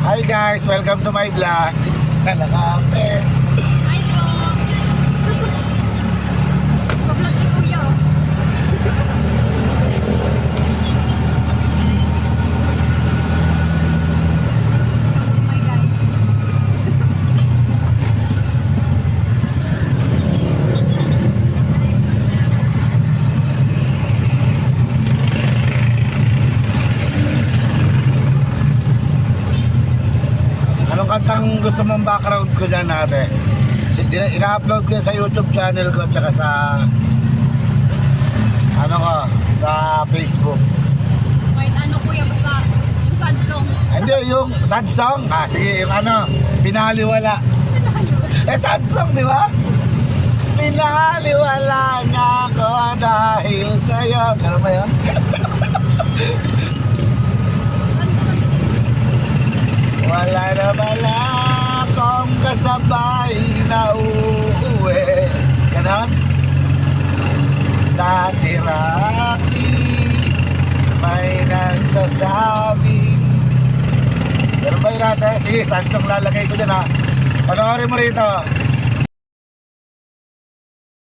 Hi guys, welcome to my vlog. Kalakape. Hi po. Pa-vlog si Kuya. Oh my guys. Anong kantang gusto mong background ko dyan ate? Ina-upload ko yan sa YouTube channel ko at saka sa ano ko, sa Facebook. Kahit ano Kuya, basta yung sad song. Hindi, yung sad song. Sige, yung ano, pinaliwala. Sad song, di ba? Pinaliwala niya ako dahil sa'yo. Gano'n ba yun? Wala na pala akong kasabay na uuwi. Ganon? Dati-rati may nagsasabing. Ganon ba yun natin? Sige, sad song lalagay ko dyan ha. Panoorin mo rito.